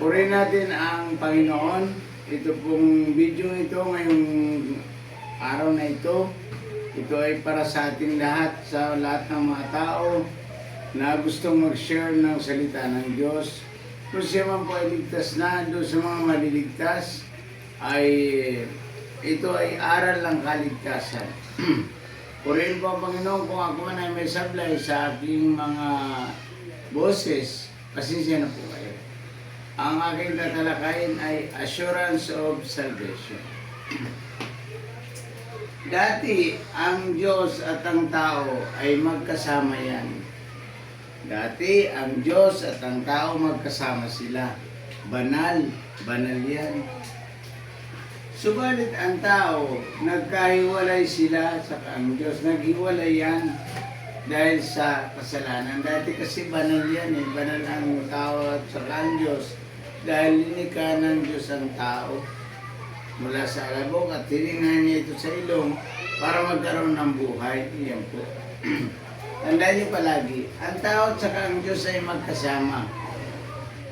Purihin natin ang Panginoon. Ito pong video ito ngayong araw na ito. Ito ay para sa ating lahat, sa lahat ng mga tao na gustong mag-share ng salita ng Diyos. Kung siya man po ay ligtas na, doon sa mga maliligtas, ay ito ay aral ng kaligtasan. Purihin po ang Panginoon kung ako man ay may sablay sa aking mga boses, pasensya na po kayo. Ang aking tatalakayin ay assurance of salvation. Dati, ang Diyos at ang tao ay magkasama yan. Dati, ang Diyos at ang tao magkasama sila. Banal, banal yan. Subalit ang tao, nagkahiwalay sila sa ang Diyos. Naghiwalay yan dahil sa kasalanan. Dati kasi banal yan eh. Banal ang tao at saka ang Diyos. Dahil linika ng Diyos ang tao mula sa alabok at hiningan niya ito sa ilong para magkaroon ng buhay. Iyan po. Tandaan niyo palagi, ang tao at saka ang Diyos ay magkasama.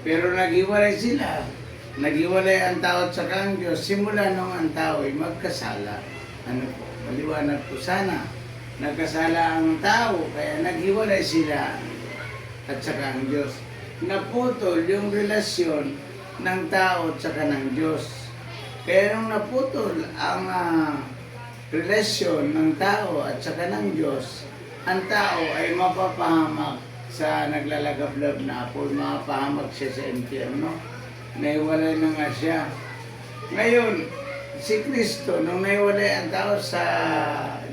Pero naghiwalay sila. Naghiwalay ang tao at saka ang Diyos simula nung ang tao ay magkasala. Ano po? Maliwanag po sana. Nagkasala ang tao kaya naghiwalay sila at saka ang Diyos. Naputol yung relasyon ng tao at saka ng Diyos. Kaya nung naputol ang relasyon ng tao at saka ng Diyos, ang tao ay mapapahamak sa naglalagablab na apol, mapapahamak siya sa impyerno. Naiwalay na nga siya. Ngayon, si Kristo, nung naiwalay ang tao sa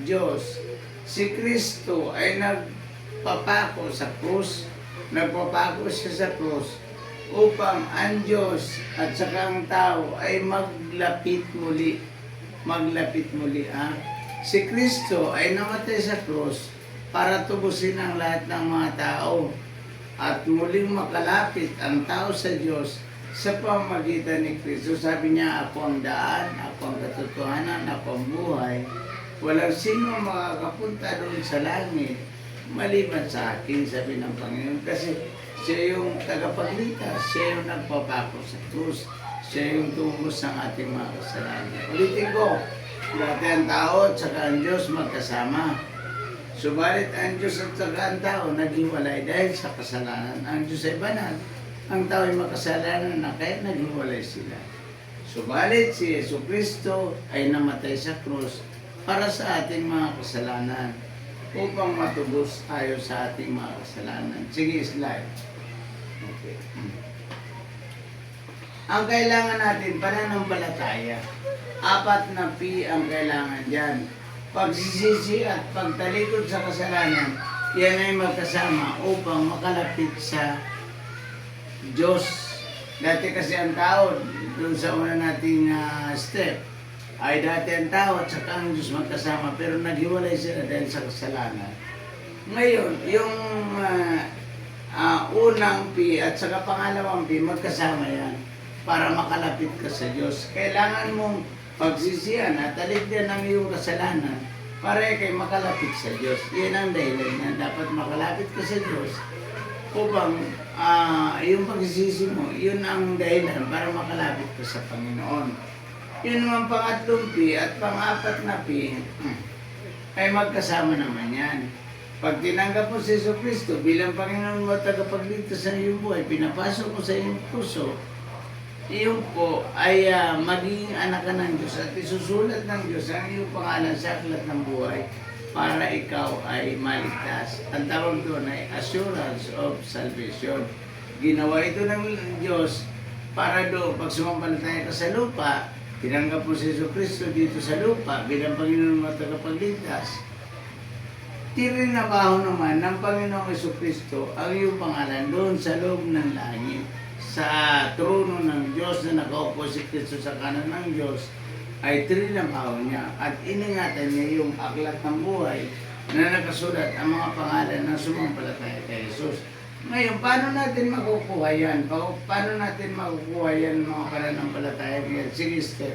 Diyos, si Kristo ay nagpapako sa krus. Nagpapako siya sa krus upang ang Diyos at saka ang tao ay maglapit muli. Maglapit muli. Si Kristo ay namatay sa krus para tubusin ang lahat ng mga tao at muling makalapit ang tao sa Diyos sa pamamagitan ni Kristo. Sabi niya, ako ang daan, ako ang katotohanan, ako ang buhay. Walang sino makakapunta doon sa langit maliban sa akin, sabi ng Panginoon. Kasi siya yung tagapagligtas, siya yung nagpapako sa krus, siya yung tubos ng ating mga kasalanan. Ulitin ko, dati ang tao at saka ang Diyos magkasama. Subalit ang Diyos at saka ang tao naghiwalay dahil sa kasalanan. Ang Diyos ay banal, ang tao ay makasalanan na kaya naghiwalay sila. Subalit si Jesucristo ay namatay sa krus para sa ating mga kasalanan, upang matubos tayo sa ating mga kasalanan. Sige, slide. Okay. Ang kailangan natin, pananampalataya. 4 na P ang kailangan dyan. Pagsisisi at pagtalikod sa kasalanan, yan ay magkasama upang makalapit sa Diyos. Dati kasi ang tao, doon sa una nating step, ay dati ang tao at saka ang Diyos magkasama, pero naghiwalay sila dahil sa kasalanan. Ngayon, yung unang P at saka pangalawang P, magkasama yan para makalapit ka sa Diyos. Kailangan mong pagsisihan at talikdan ang iyong kasalanan para kay makalapit sa Diyos. Yan ang dahilan na dapat makalapit ka sa Diyos upang yung pagsisisi mo, yun ang dahilan para makalapit ka sa Panginoon. Yun naman pangatlong P at pang-4 na P ay magkasama naman yan. Pag tinanggap mo si Jesucristo bilang Panginoon mo tagapagligtas sa iyong buhay, pinapasok mo sa iyong puso, iyon po ay magiging anak ka ng Diyos at isusulat ng Diyos ang iyong pangalan sa aklat ng buhay para ikaw ay maligtas. Ang tawag doon ay assurance of salvation. Ginawa ito ng Diyos para doon pag sumampalataya ka sa lupa, tinanggap mo si Jesucristo dito sa lupa bilang Panginoon mo tagapagligtas. Tirinabaho naman ng Panginoong Jesucristo ang iyong pangalan doon sa loob ng langit, sa trono ng Diyos na nakaupo si Kristo sa kanan ng Diyos, ay tirinabaho niya at iningatan niya yung aklat ng buhay na nakasulat ang mga pangalan ng sumampalataya kay Jesus. Ngayon, paano natin makukuha yan? Paano natin makukuha yan mga pananampalataya? Sige, step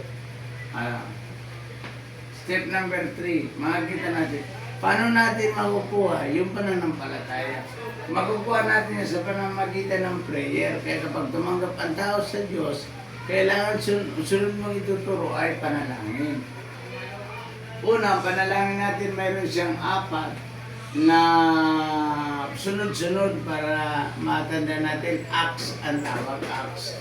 number 3. Makikita natin. Paano natin makukuha yung pananampalataya? Makukuha natin yan sa pamamagitan ng prayer. Kaya kapag tumanggap ang tao sa Diyos, kailangan sunod mong ituturo ay panalangin. Una, ang panalangin natin mayroon siyang apat na sunod-sunod para matanda natin. Acts ang tawag, Acts.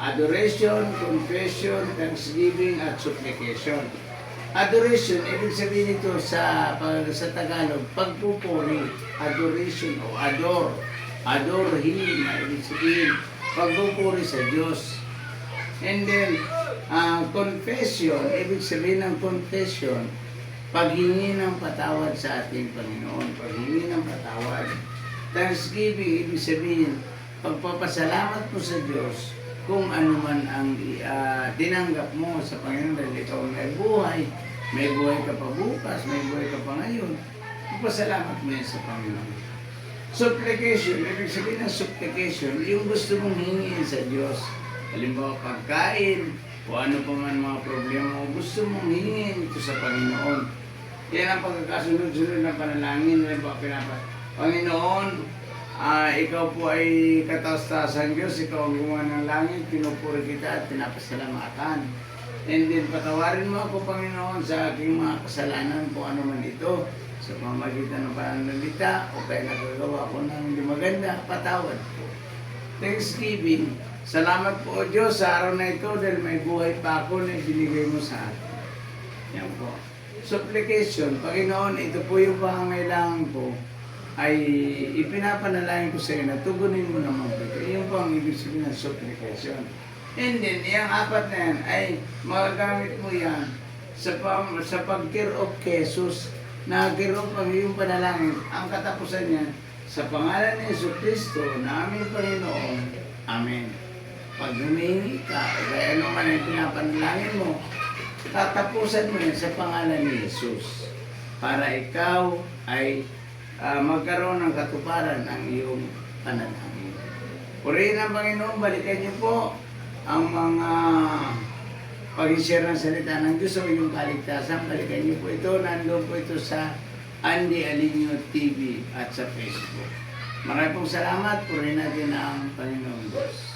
Adoration, confession, thanksgiving, at supplication. Adoration, ibig sabihin nito sa Tagalog, pagpupuri, adoration o adore. Adore Him, ibig sabihin, pagpupuri sa Diyos. And then, confession, ibig sabihin ng confession, paghingi ng patawad sa ating Panginoon, paghingi ng patawad. Thanksgiving, ibig sabihin, pagpapasalamat mo sa Diyos kung ano man ang tinanggap mo sa Panginoon dahil ikaw may buhay ka pa bukas, may buhay ka pa ngayon, pagpasalamat mo yan sa Panginoon. Supplication, ibig sabihin ng supplication, yung gusto mong hingin sa Diyos. Halimbawa, pagkain, o ano pa man mga problema mo, gusto mong hingin ito sa Panginoon. Yan ang pagkakasunod-sunod ng panalangin. Panginoon, ikaw po ay kataas-taasan Diyos, ikaw ang gumawa ng langit, pinupuri kita at pinapasalamatan. And then, patawarin mo ako, Panginoon, sa aking mga kasalanan, kung ano man ito, sa pamamagitan ng pananalita, o kaya nagagawa ko ng hindi maganda, patawad po. Thanksgiving, salamat po, O Diyos, sa araw na ito, dahil may buhay pa ako na ibinigay mo sa akin. Yan po. Supplication, Panginoon, ito po yung pangangailangan ko, ay ipinapanalangin ko sa iyo na tugunin mo naman po ito. Iyon po ang ibig sabihin ng supplication. And then, yung apat na yan ay magagamit mo yan sa pag-care of Jesus na care of ang iyong panalangin. Ang katapusan yan, sa pangalan ni Yesu Cristo na aming Panginoon. Amen. Pag humingi ka, o kaya ano man ang pinapanalangin mo, tatapusan mo yan sa pangalan ni Jesus para ikaw ay magkaroon ng katuparan ng iyong panalangin. Purihin ang Panginoon, balikan niyo po ang mga pag-share ng salita ng Diyos o yung kaligtasan. Balikan niyo po ito, nandun po ito sa Andy Alinio TV at sa Facebook. Maraming pong salamat, purihin natin ang Panginoon Diyos.